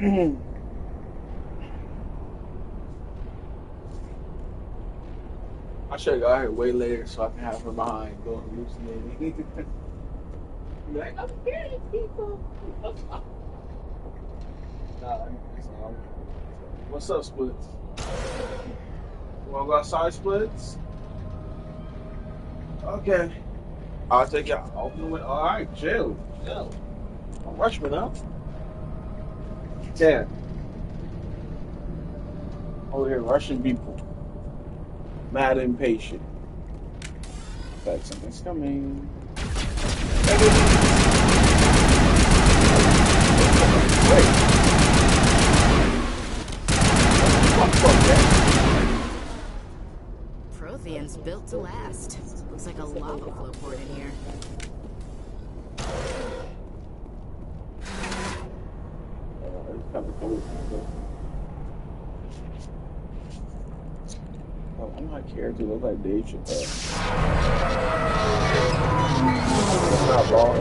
I should have got here way later so I can have her behind going hallucinating. Be like, I'm scared people. Nah, that's all. What's up, Splits? You wanna go outside, Splits? Okay. I'll take you. Open the window. All right, chill. Chill. Don't rush me now. Yeah. Over here rushing people. Mad impatient. But something's coming. Wait. What the fuck, man? Prothean's built to last. Looks like a lava flow port in here. It's kind of cool. Oh, I'm not character look like Dave Chappelle. It's not wrong.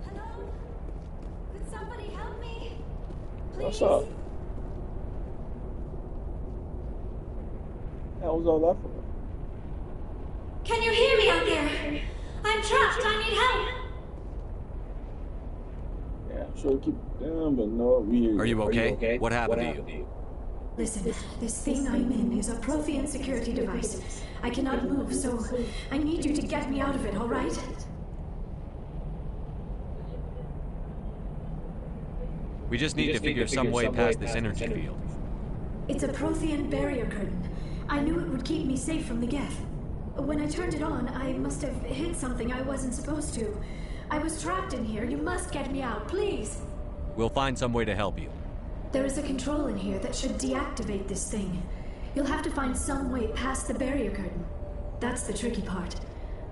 Hello? Could somebody help me? Please? What's up? Hell was all that for? Can you hear me out there? I'm trapped. I need help. Yeah, I'm sure keep it down, but no, we hear you. Are you okay? Okay? What happened to you? Listen, this thing I'm in is a Prothean security device. I cannot move, so I need you to get me out of it, all right? We just need to figure some way past this energy field. It's a Prothean barrier curtain. I knew it would keep me safe from the Geth. When I turned it on, I must have hit something I wasn't supposed to. I was trapped in here. You must get me out, please. We'll find some way to help you. There is a control in here that should deactivate this thing. You'll have to find some way past the barrier curtain. That's the tricky part.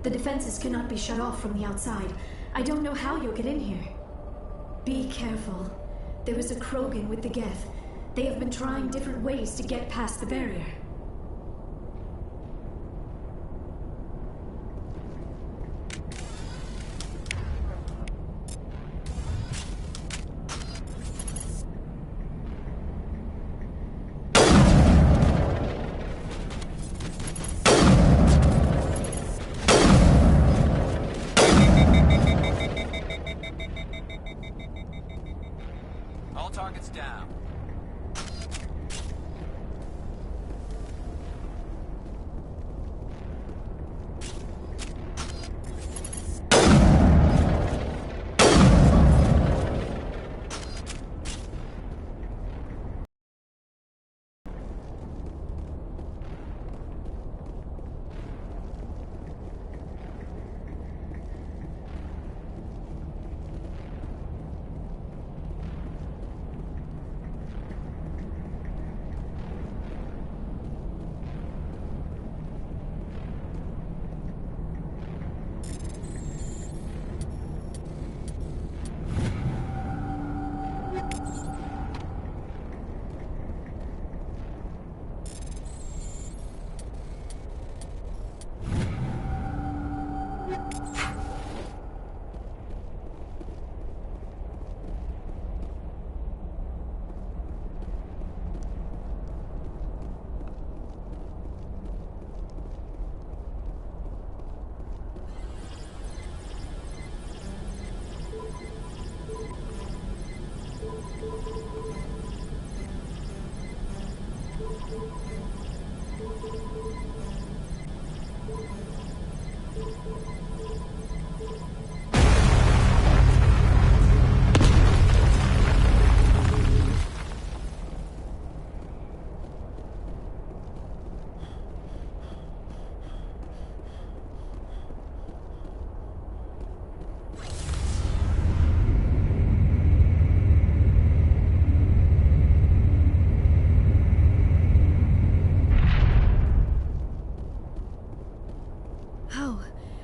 The defenses cannot be shut off from the outside. I don't know how you'll get in here. Be careful. There is a Krogan with the Geth. They have been trying different ways to get past the barrier. All targets down.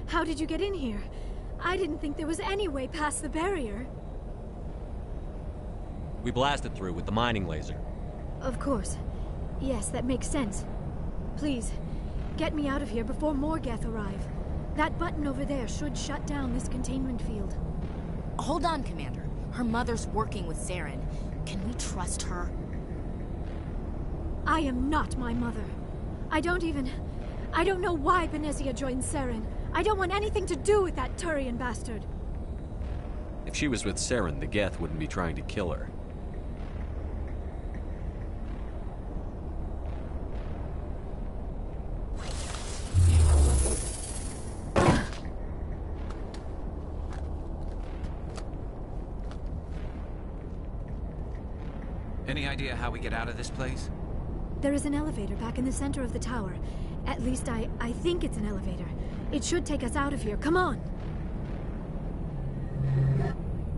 How did you get in here? I didn't think there was any way past the barrier. We blasted through with the mining laser. Of course. Yes, that makes sense. Please, get me out of here before more Geth arrive. That button over there should shut down this containment field. Hold on, Commander. Her mother's working with Saren. Can we trust her? I am not my mother. I don't know why Benezia joined Saren. I don't want anything to do with that Turian bastard. If she was with Saren, the Geth wouldn't be trying to kill her. Any idea how we get out of this place? There is an elevator back in the center of the tower. At least I think it's an elevator. It should take us out of here. Come on!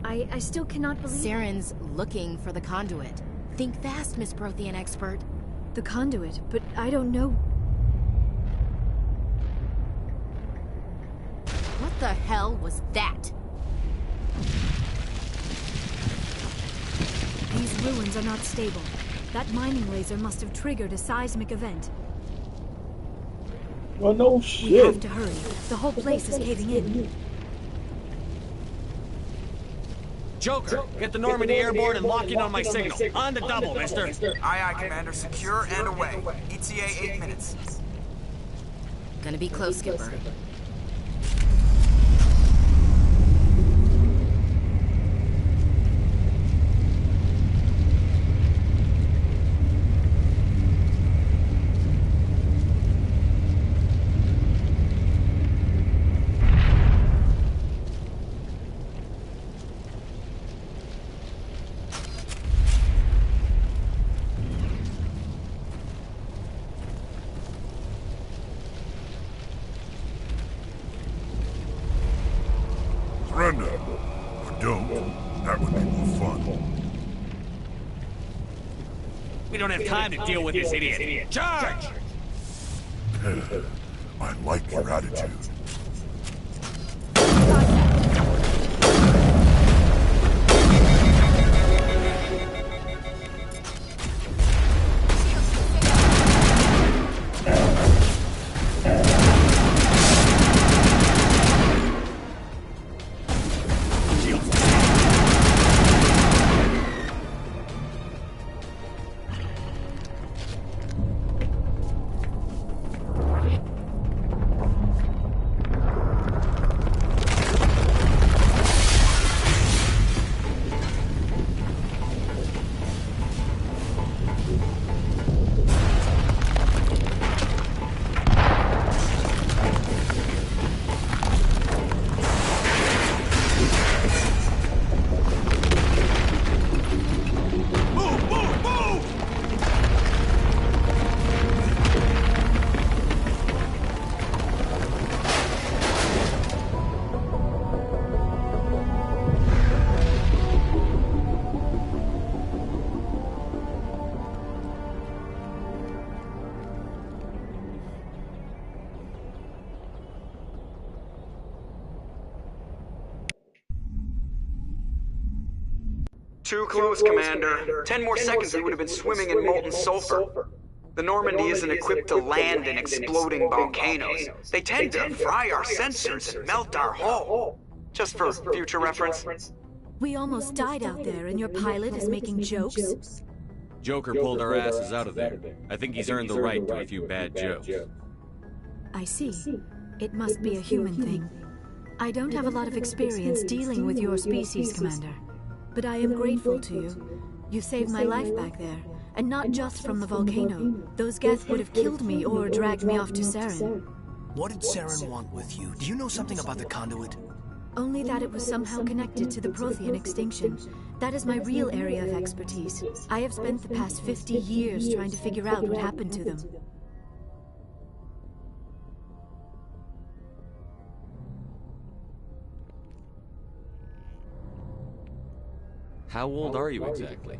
I still cannot believe... Saren's looking for the conduit. Think fast, Miss Prothean expert. The conduit, but I don't know... What the hell was that? These ruins are not stable. That mining laser must have triggered a seismic event. Well, no We shit. have to hurry. The whole place is caving in. Joker, get the Normandy airborne and lock in on my signal. On the double, mister. Aye, aye, Commander. Secure and away. ETA 8 minutes. Gonna be close, Skipper. Surrender. Or don't. That would be more fun. We don't have time to deal with this idiot. Charge! I like your attitude. Too close, Commander. 10 more seconds we would have been swimming in molten sulfur. The Normandy isn't equipped to land in exploding volcanoes. They tend to fry our sensors and melt our hull. Just for future reference. We almost died out there, and your pilot is making jokes? Joker pulled our asses out of there. I think he's earned the right to a few bad jokes. I see. It must be a human thing. I don't have a lot of experience dealing with your species, Commander. But I am grateful to you. You saved my life back there, and not just from the volcano. Those Geth would have killed me or dragged me off to Saren. What did Saren want with you? Do you know something about the conduit? Only that it was somehow connected to the Prothean extinction. That is my real area of expertise. I have spent the past 50 years trying to figure out what happened to them. How old are you exactly?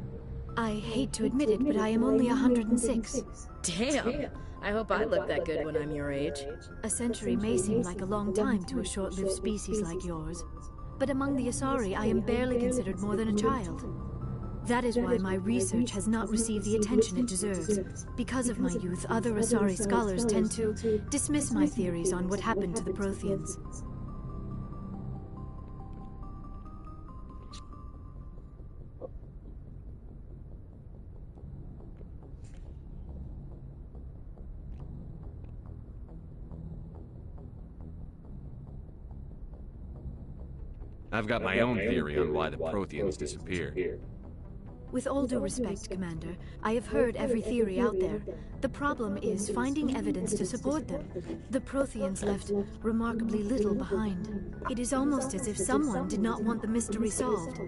I hate to admit it, but I am only 106. Damn. I hope I look that good when I'm your age. A century may seem like a long time to a short-lived species like yours. But among the Asari, I am barely considered more than a child. That is why my research has not received the attention it deserves. Because of my youth, other Asari scholars tend to dismiss my theories on what happened to the Protheans. I've got my own theory on why the Protheans disappeared. With all due respect, Commander, I have heard every theory out there. The problem is finding evidence to support them. The Protheans left remarkably little behind. It is almost as if someone did not want the mystery solved.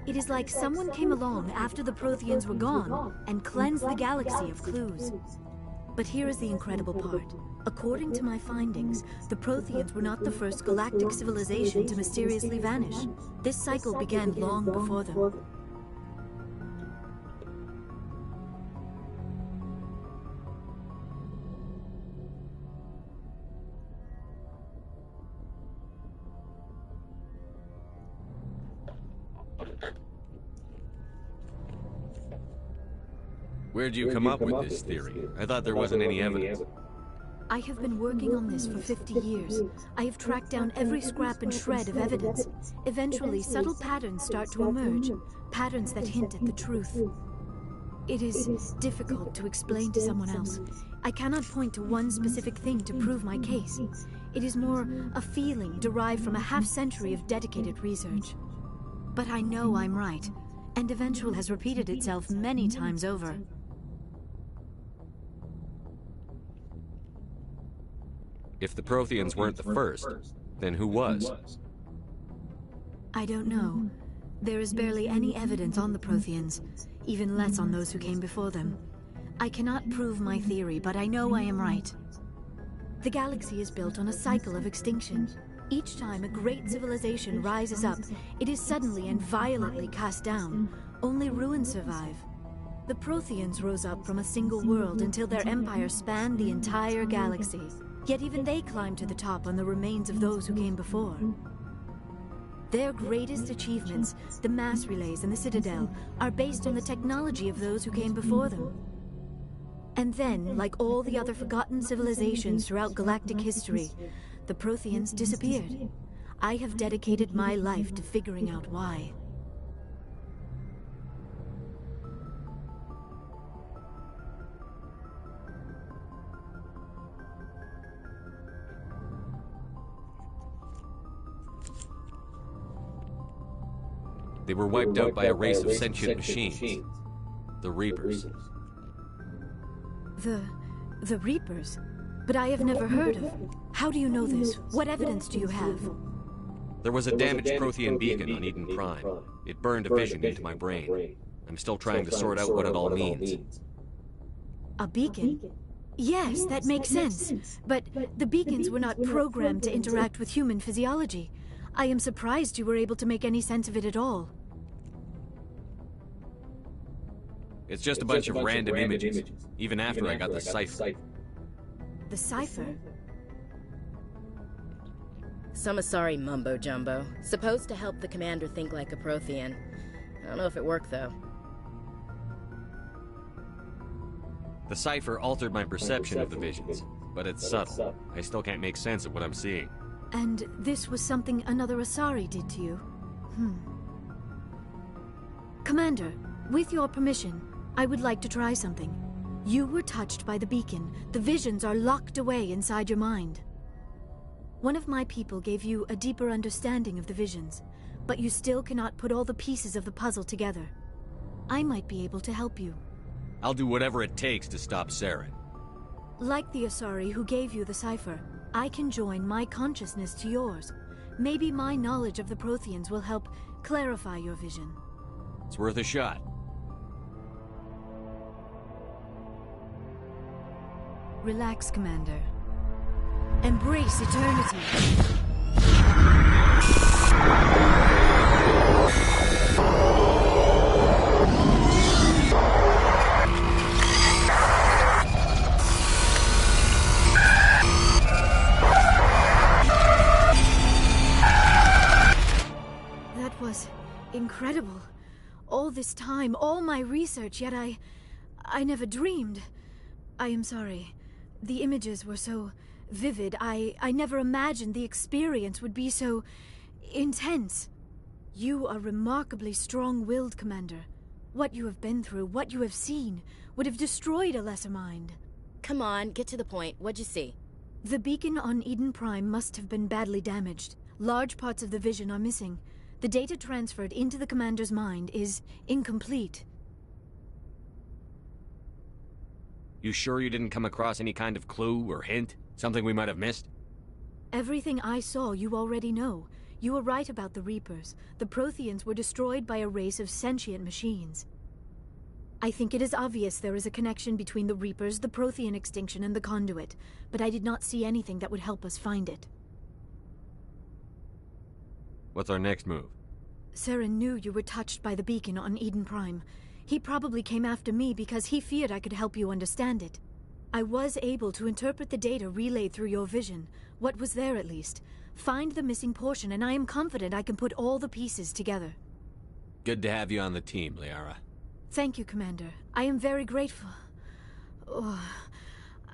It is like someone came along after the Protheans were gone and cleansed the galaxy of clues. But here is the incredible part. According to my findings, the Protheans were not the first galactic civilization to mysteriously vanish. This cycle began long before them. Where'd you come up with this theory? I thought there wasn't any evidence. I have been working on this for 50 years. I have tracked down every scrap and shred of evidence. Eventually, subtle patterns start to emerge, patterns that hint at the truth. It is difficult to explain to someone else. I cannot point to one specific thing to prove my case. It is more a feeling derived from a half-century of dedicated research. But I know I'm right, and Eventual has repeated itself many times over. If the Protheans weren't the first, then who was? I don't know. There is barely any evidence on the Protheans, even less on those who came before them. I cannot prove my theory, but I know I am right. The galaxy is built on a cycle of extinction. Each time a great civilization rises up, it is suddenly and violently cast down. Only ruins survive. The Protheans rose up from a single world until their empire spanned the entire galaxy. Yet even they climbed to the top on the remains of those who came before. Their greatest achievements, the mass relays and the Citadel, are based on the technology of those who came before them. And then, like all the other forgotten civilizations throughout galactic history, the Protheans disappeared. I have dedicated my life to figuring out why. They were wiped out by a race of sentient machines. The Reapers. The Reapers? But I have never heard of. How do you know this? What evidence do you have? There was a damaged Prothean beacon on Eden Prime. It burned a vision into my brain. I'm still trying to sort out what it all means. A beacon? Yes, that makes sense. But the beacons were not programmed to interact with human physiology. I am surprised you were able to make any sense of it at all. It's just a bunch of random images, even after I got the cipher. The cipher? Some Asari mumbo-jumbo, supposed to help the commander think like a Prothean. I don't know if it worked, though. The cipher altered my perception of the visions, but it's subtle. I still can't make sense of what I'm seeing. And this was something another Asari did to you? Commander, with your permission, I would like to try something. You were touched by the beacon. The visions are locked away inside your mind. One of my people gave you a deeper understanding of the visions, but you still cannot put all the pieces of the puzzle together. I might be able to help you. I'll do whatever it takes to stop Saren. Like the Asari who gave you the cipher, I can join my consciousness to yours. Maybe my knowledge of the Protheans will help clarify your vision. It's worth a shot. Relax, Commander. Embrace eternity. That was incredible. All all this time, all my research, yet I never dreamed. I am sorry. The images were so vivid. I never imagined the experience would be so intense. You are remarkably strong-willed, Commander. What you have been through, what you have seen, would have destroyed a lesser mind. Come on, get to the point. What'd you see? The beacon on Eden Prime must have been badly damaged. Large parts of the vision are missing. The data transferred into the Commander's mind is incomplete. You sure you didn't come across any kind of clue or hint? Something we might have missed? Everything I saw you already know. You were right about the Reapers. The Protheans were destroyed by a race of sentient machines. I think it is obvious there is a connection between the Reapers, the Prothean extinction, and the Conduit, but I did not see anything that would help us find it. What's our next move? Saren knew you were touched by the beacon on Eden Prime. He probably came after me because he feared I could help you understand it. I was able to interpret the data relayed through your vision, what was there at least, find the missing portion, and I am confident I can put all the pieces together. Good to have you on the team, Liara. Thank you, Commander. I am very grateful. Oh,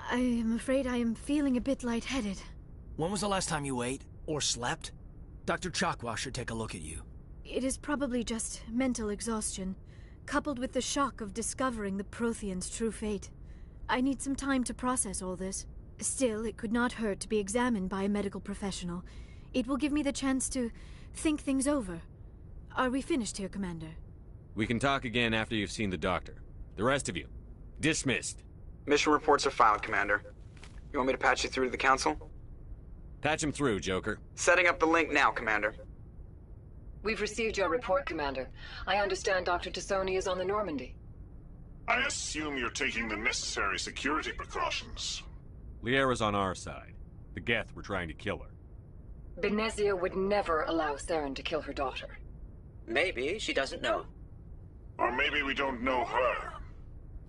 I am afraid I am feeling a bit lightheaded. When was the last time you ate? Or slept? Dr. Chakwa should take a look at you. It is probably just mental exhaustion, coupled with the shock of discovering the Prothean's true fate. I need some time to process all this. Still, it could not hurt to be examined by a medical professional. It will give me the chance to think things over. Are we finished here, Commander? We can talk again after you've seen the doctor. The rest of you, dismissed. Mission reports are filed, Commander. You want me to patch you through to the Council? Patch him through, Joker. Setting up the link now, Commander. We've received your report, Commander. I understand Dr. Tassoni is on the Normandy. I assume you're taking the necessary security precautions. Liara's on our side. The Geth were trying to kill her. Benezia would never allow Saren to kill her daughter. Maybe she doesn't know. Or maybe we don't know her.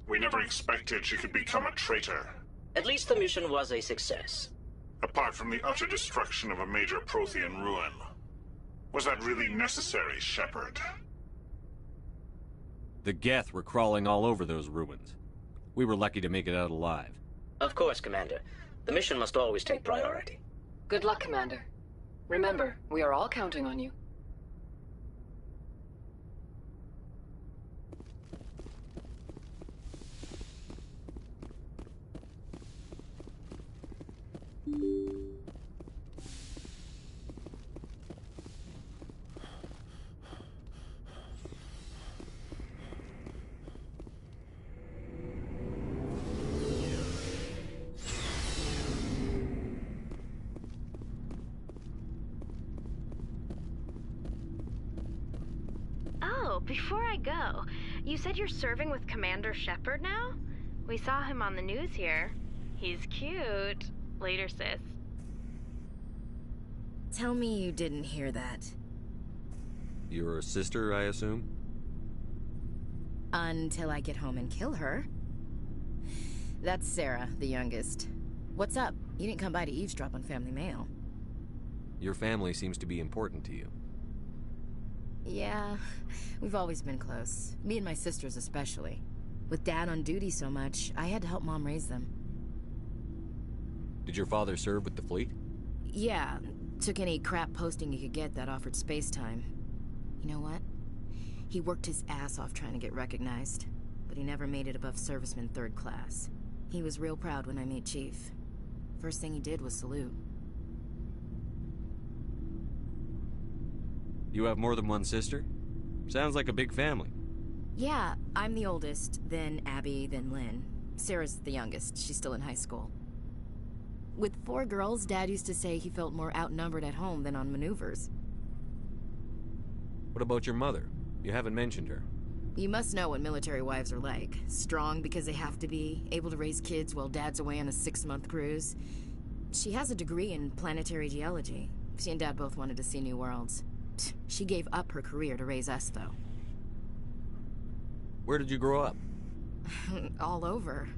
We never expected she could become a traitor. At least the mission was a success. Apart from the utter destruction of a major Prothean ruin. Was that really necessary, Shepard? The Geth were crawling all over those ruins. We were lucky to make it out alive. Of course, Commander. The mission must always take priority. Good luck, Commander. Remember, we are all counting on you. Before I go, you said you're serving with Commander Shepard now? We saw him on the news here. He's cute. Later, sis. Tell me you didn't hear that. Your sister, I assume? Until I get home and kill her. That's Sarah, the youngest. What's up? You didn't come by to eavesdrop on Family Mail. Your family seems to be important to you. Yeah, we've always been close. Me and my sisters especially. With Dad on duty so much, I had to help Mom raise them. Did your father serve with the fleet? Yeah, took any crap posting he could get that offered space time. You know what? He worked his ass off trying to get recognized, but he never made it above serviceman 3rd class. He was real proud when I made Chief. First thing he did was salute. You have more than one sister? Sounds like a big family. Yeah, I'm the oldest, then Abby, then Lynn. Sarah's the youngest. She's still in high school. With 4 girls, Dad used to say he felt more outnumbered at home than on maneuvers. What about your mother? You haven't mentioned her. You must know what military wives are like. Strong because they have to be, able to raise kids while Dad's away on a 6-month cruise. She has a degree in planetary geology. She and Dad both wanted to see new worlds. She gave up her career to raise us, though. Where did you grow up? All over.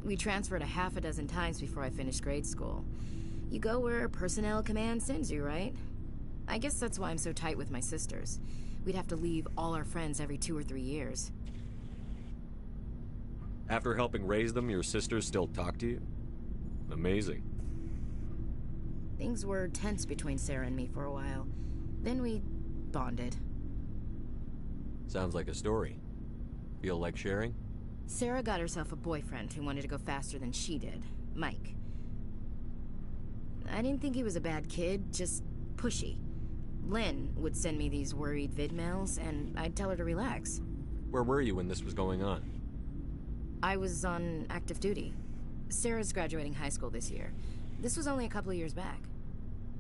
We transferred a half a dozen times before I finished grade school. You go where personnel command sends you, right? I guess that's why I'm so tight with my sisters. We'd have to leave all our friends every 2 or 3 years. After helping raise them, your sisters still talk to you? Amazing. Things were tense between Sarah and me for a while. Then we bonded. Sounds like a story. Feel like sharing? Sarah got herself a boyfriend who wanted to go faster than she did, Mike. I didn't think he was a bad kid, just pushy. Lynn would send me these worried vidmails, and I'd tell her to relax. Where were you when this was going on? I was on active duty. Sarah's graduating high school this year. This was only a couple of years back.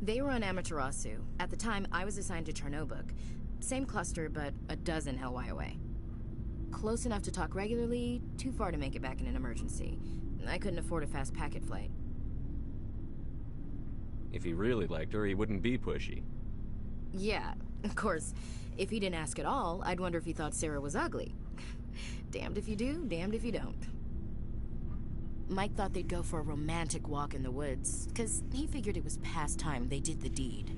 They were on Amaterasu. At the time, I was assigned to Chernobog. Same cluster, but a dozen LY away. Close enough to talk regularly, too far to make it back in an emergency. I couldn't afford a fast packet flight. If he really liked her, he wouldn't be pushy. Yeah, of course. If he didn't ask at all, I'd wonder if he thought Sarah was ugly. Damned if you do, damned if you don't. Mike thought they'd go for a romantic walk in the woods, because he figured it was past time they did the deed.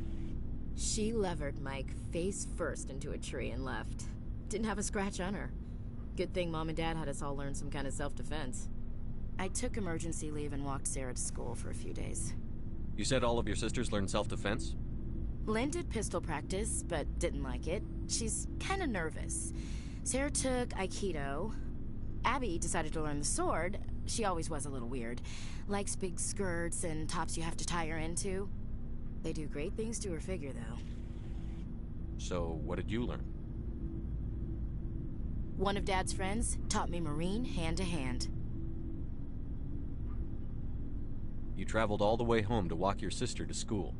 She levered Mike face first into a tree and left. Didn't have a scratch on her. Good thing Mom and Dad had us all learn some kind of self-defense. I took emergency leave and walked Sarah to school for a few days. You said all of your sisters learned self-defense? Lynn did pistol practice, but didn't like it. She's kind of nervous. Sarah took Aikido. Abby decided to learn the sword. She always was a little weird. Likes big skirts and tops you have to tie her into. They do great things to her figure, though. So, what did you learn? One of Dad's friends taught me Marine hand-to-hand. You traveled all the way home to walk your sister to school.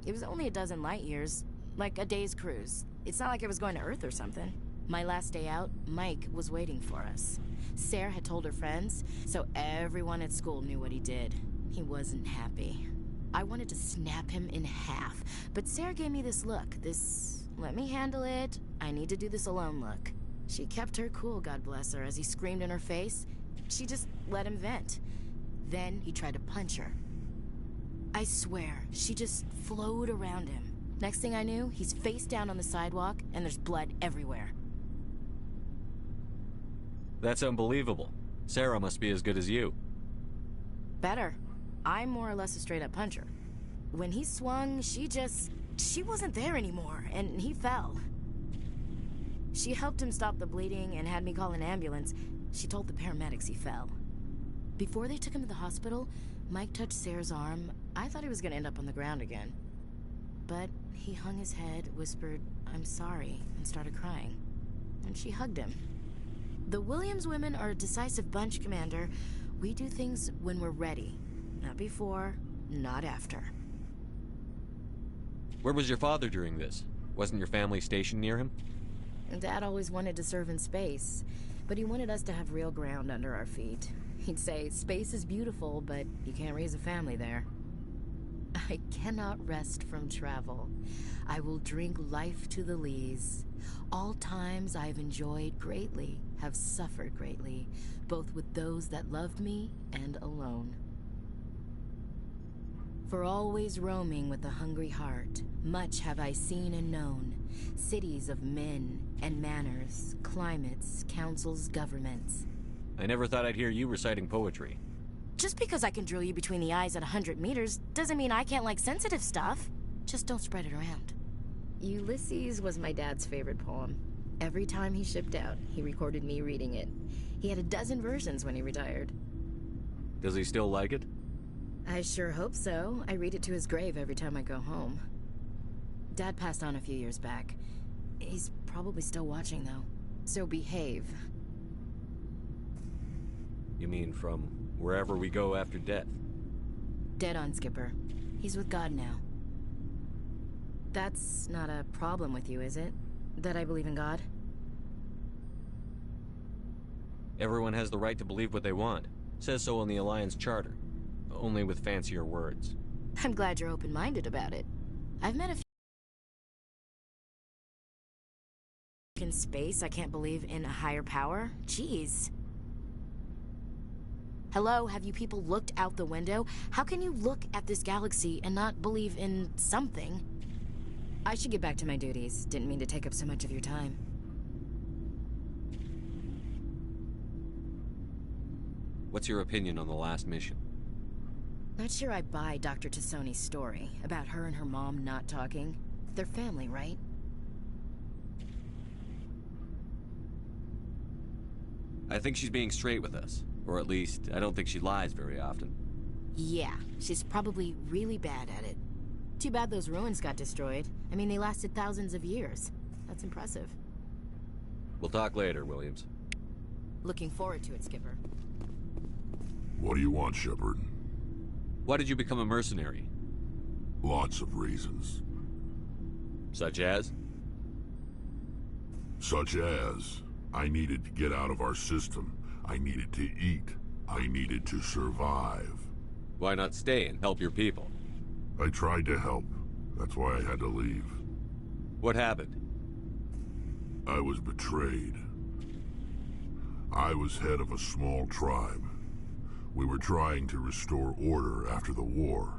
It was only a dozen light years, like a day's cruise. It's not like I was going to Earth or something. My last day out, Mike was waiting for us. Sarah had told her friends, so everyone at school knew what he did. He wasn't happy. I wanted to snap him in half, but Sarah gave me this look, this let me handle it, I need to do this alone look. She kept her cool, God bless her, as he screamed in her face. She just let him vent. Then he tried to punch her. I swear, she just flowed around him. Next thing I knew, he's face down on the sidewalk, and there's blood everywhere. That's unbelievable. Sarah must be as good as you. Better. I'm more or less a straight-up puncher. When he swung, she wasn't there anymore, and he fell. She helped him stop the bleeding and had me call an ambulance. She told the paramedics he fell. Before they took him to the hospital, Mike touched Sarah's arm. I thought he was going to end up on the ground again. But he hung his head, whispered, "I'm sorry," and started crying. And she hugged him. The Williams women are a decisive bunch, Commander. We do things when we're ready. Not before, not after. Where was your father during this? Wasn't your family stationed near him? Dad always wanted to serve in space, but he wanted us to have real ground under our feet. He'd say, space is beautiful, but you can't raise a family there. I cannot rest from travel. I will drink life to the lees. All times I have enjoyed greatly, have suffered greatly, both with those that loved me and alone. For always roaming with a hungry heart, much have I seen and known, cities of men and manners, climates, councils, governments. I never thought I'd hear you reciting poetry. Just because I can drill you between the eyes at 100 meters doesn't mean I can't like sensitive stuff. Just don't spread it around. Ulysses was my dad's favorite poem. Every time he shipped out, he recorded me reading it. He had a dozen versions when he retired. Does he still like it? I sure hope so. I read it to his grave every time I go home. Dad passed on a few years back. He's probably still watching, though. So behave. You mean from wherever we go after death? Dead on, Skipper. He's with God now. That's not a problem with you, is it? That I believe in God? Everyone has the right to believe what they want. Says so in the Alliance Charter. Only with fancier words. I'm glad you're open-minded about it. I've met a few in space. I can't believe in a higher power. Jeez. Hello, have you people looked out the window? How can you look at this galaxy and not believe in something? I should get back to my duties. Didn't mean to take up so much of your time. What's your opinion on the last mission? Not sure I buy Dr. Tassoni's story about her and her mom not talking. They're family, right? I think she's being straight with us. Or at least, I don't think she lies very often. Yeah, she's probably really bad at it. Too bad those ruins got destroyed. I mean, they lasted thousands of years. That's impressive. We'll talk later, Williams. Looking forward to it, Skipper. What do you want, Shepard? Why did you become a mercenary? Lots of reasons. Such as? Such as, I needed to get out of our system. I needed to eat. I needed to survive. Why not stay and help your people? I tried to help. That's why I had to leave. What happened? I was betrayed. I was head of a small tribe. We were trying to restore order after the war,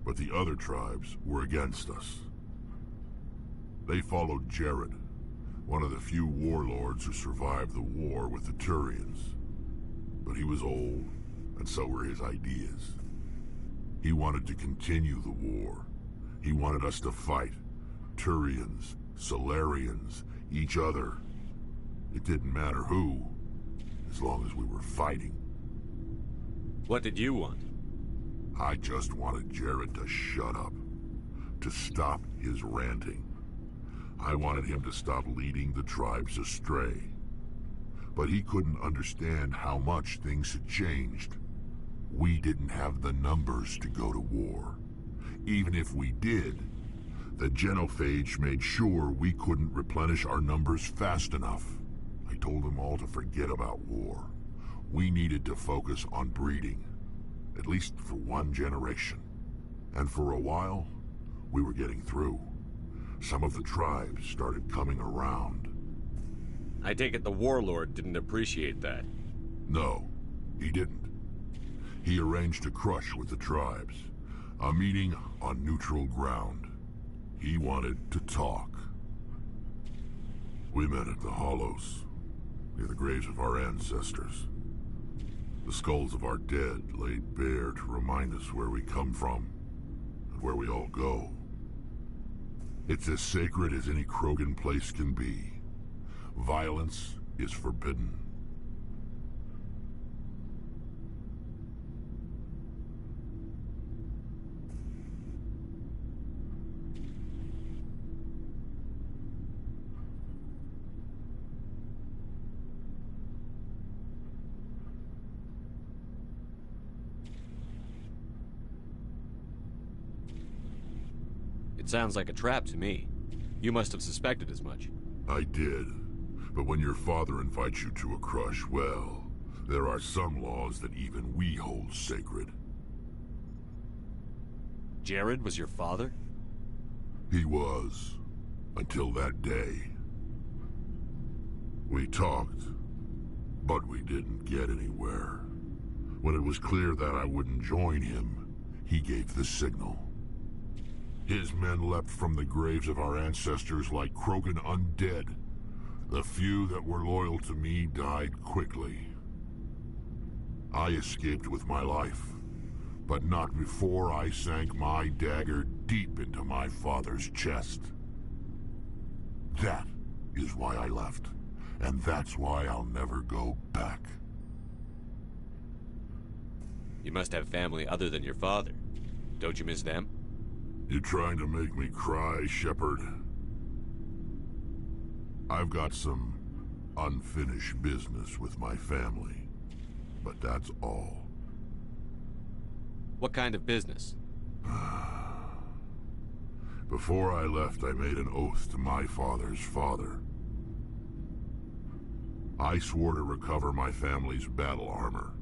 but the other tribes were against us. They followed Jared, one of the few warlords who survived the war with the Turians. But he was old, and so were his ideas. He wanted to continue the war. He wanted us to fight. Turians, Solarians, each other. It didn't matter who, as long as we were fighting. What did you want? I just wanted Jared to shut up, to stop his ranting. I wanted him to stop leading the tribes astray. But he couldn't understand how much things had changed. We didn't have the numbers to go to war. Even if we did, the genophage made sure we couldn't replenish our numbers fast enough. I told them all to forget about war. We needed to focus on breeding, at least for one generation. And for a while, we were getting through. Some of the tribes started coming around. I take it the warlord didn't appreciate that. No, he didn't. He arranged a crush with the tribes, a meeting on neutral ground. He wanted to talk. We met at the Hollows, near the graves of our ancestors. The skulls of our dead laid bare to remind us where we come from, and where we all go. It's as sacred as any Krogan place can be. Violence is forbidden. It sounds like a trap to me. You must have suspected as much. I did. But when your father invites you to a crush, well, there are some laws that even we hold sacred. Jared was your father? He was. Until that day. We talked, but we didn't get anywhere. When it was clear that I wouldn't join him, he gave the signal. His men leapt from the graves of our ancestors like Krogan undead. The few that were loyal to me died quickly. I escaped with my life, but not before I sank my dagger deep into my father's chest. That is why I left, and that's why I'll never go back. You must have family other than your father. Don't you miss them? You trying to make me cry, Shepard? I've got some unfinished business with my family, but that's all. What kind of business? Before I left, I made an oath to my father's father. I swore to recover my family's battle armor.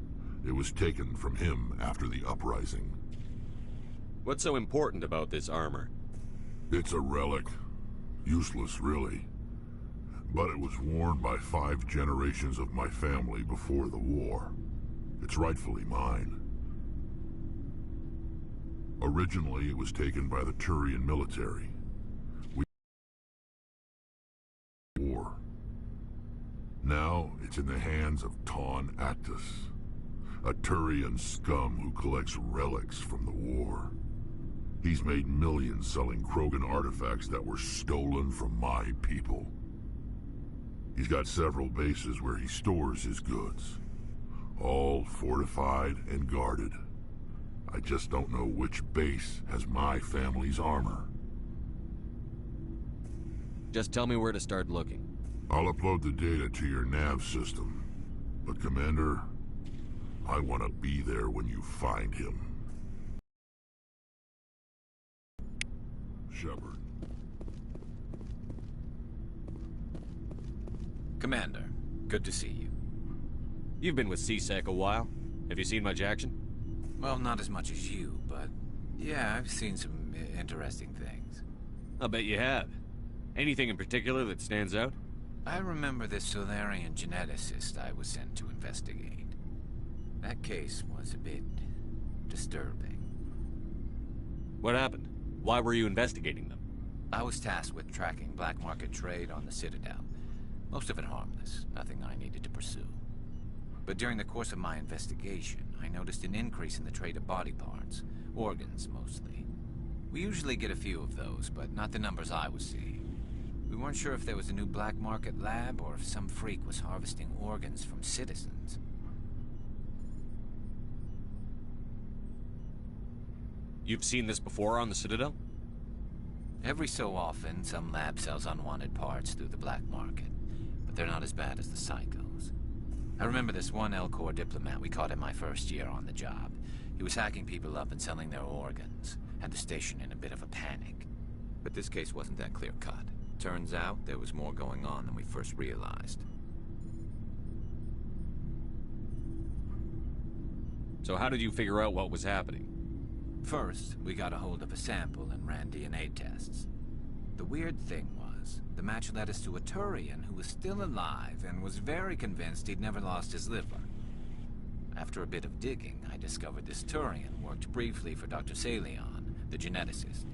It was taken from him after the uprising. What's so important about this armor? It's a relic. Useless, really. But it was worn by 5 generations of my family before the war. It's rightfully mine. Originally, it was taken by the Turian military. It's in the hands of Ton Actus, a Turian scum who collects relics from the war. He's made millions selling Krogan artifacts that were stolen from my people. He's got several bases where he stores his goods, all fortified and guarded. I just don't know which base has my family's armor. Just tell me where to start looking. I'll upload the data to your nav system. But Commander, I want to be there when you find him. Shepard. Commander, good to see you. You've been with CSEC a while. Have you seen much action? Well, not as much as you, but yeah, I've seen some interesting things. I'll bet you have. Anything in particular that stands out? I remember this Solarian geneticist I was sent to investigate. That case was a bit disturbing. What happened? Why were you investigating them? I was tasked with tracking black market trade on the Citadel. Most of it harmless, nothing I needed to pursue. But during the course of my investigation, I noticed an increase in the trade of body parts, organs mostly. We usually get a few of those, but not the numbers I was seeing. We weren't sure if there was a new black market lab or if some freak was harvesting organs from citizens. You've seen this before on the Citadel? Every so often, some lab sells unwanted parts through the black market, but they're not as bad as the psychos. I remember this one L-Corps diplomat we caught in my first year on the job. He was hacking people up and selling their organs, had the station in a bit of a panic. But this case wasn't that clear-cut. Turns out there was more going on than we first realized. So how did you figure out what was happening? First, we got a hold of a sample and ran DNA tests. The weird thing was, the match led us to a Turian who was still alive and was very convinced he'd never lost his liver. After a bit of digging, I discovered this Turian worked briefly for Dr. Salion, the geneticist.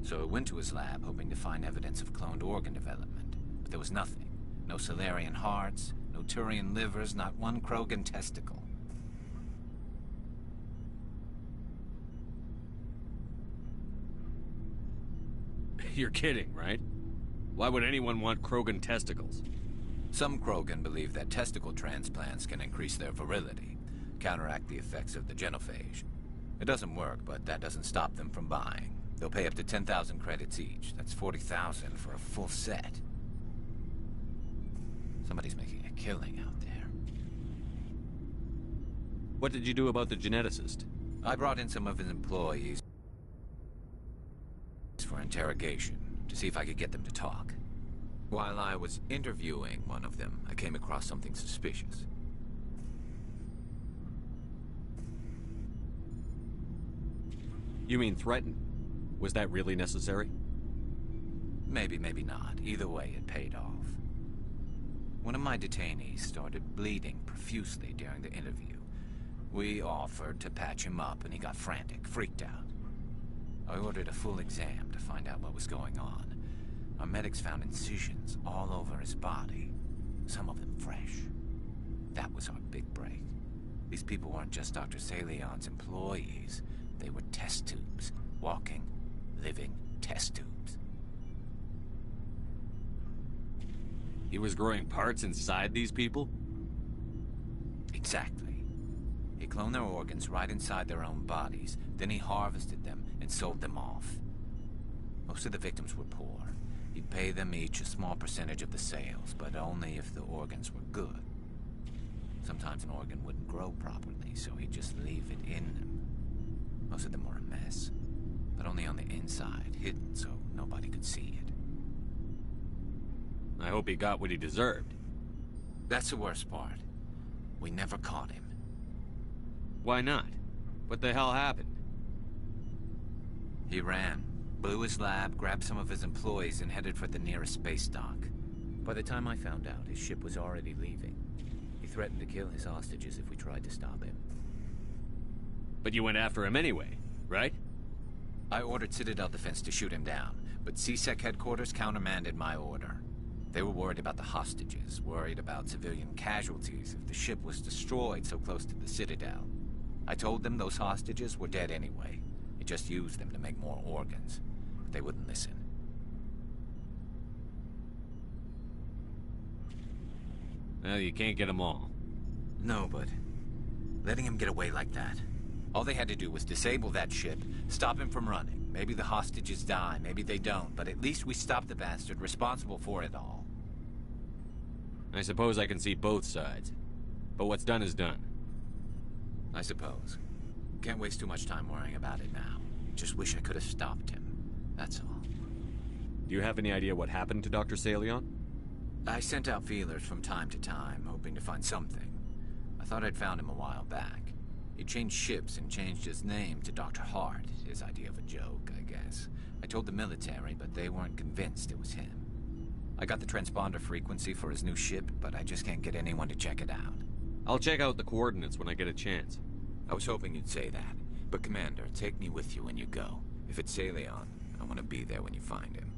So I went to his lab hoping to find evidence of cloned organ development, but there was nothing. No Solarian hearts, no Turian livers, not one Krogan testicle. You're kidding, right? Why would anyone want Krogan testicles? Some Krogan believe that testicle transplants can increase their virility, counteract the effects of the genophage. It doesn't work, but that doesn't stop them from buying. They'll pay up to 10,000 credits each. That's 40,000 for a full set. Somebody's making a killing out there. What did you do about the geneticist? I brought in some of his employees for interrogation, to see if I could get them to talk. While I was interviewing one of them, I came across something suspicious. You mean threaten? Was that really necessary? Maybe, maybe not. Either way, it paid off. One of my detainees started bleeding profusely during the interview. We offered to patch him up, and he got frantic, freaked out. I ordered a full exam to find out what was going on. Our medics found incisions all over his body, some of them fresh. That was our big break. These people weren't just Dr. Salion's employees. They were test tubes, walking, living test tubes. He was growing parts inside these people? Exactly. He cloned their organs right inside their own bodies, then he harvested them and sold them off. Most of the victims were poor. He'd pay them each a small percentage of the sales, but only if the organs were good. Sometimes an organ wouldn't grow properly, so he'd just leave it in them. Most of them were a mess, but only on the inside, hidden so nobody could see it. I hope he got what he deserved. That's the worst part. We never caught him. Why not? What the hell happened? He ran, blew his lab, grabbed some of his employees, and headed for the nearest space dock. By the time I found out, his ship was already leaving. He threatened to kill his hostages if we tried to stop him. But you went after him anyway, right? I ordered Citadel Defense to shoot him down, but CSEC headquarters countermanded my order. They were worried about the hostages, worried about civilian casualties if the ship was destroyed so close to the Citadel. I told them those hostages were dead anyway. He just used them to make more organs. But they wouldn't listen. Well, you can't get them all. No, but letting him get away like that. All they had to do was disable that ship, stop him from running. Maybe the hostages die, maybe they don't, but at least we stopped the bastard responsible for it all. I suppose I can see both sides. But what's done is done. I suppose. Can't waste too much time worrying about it now. Just wish I could have stopped him. That's all. Do you have any idea what happened to Dr. Salion? I sent out feelers from time to time, hoping to find something. I thought I'd found him a while back. He changed ships and changed his name to Dr. Hart, his idea of a joke, I guess. I told the military, but they weren't convinced it was him. I got the transponder frequency for his new ship, but I just can't get anyone to check it out. I'll check out the coordinates when I get a chance. I was hoping you'd say that. But Commander, take me with you when you go. If it's Salion, I want to be there when you find him.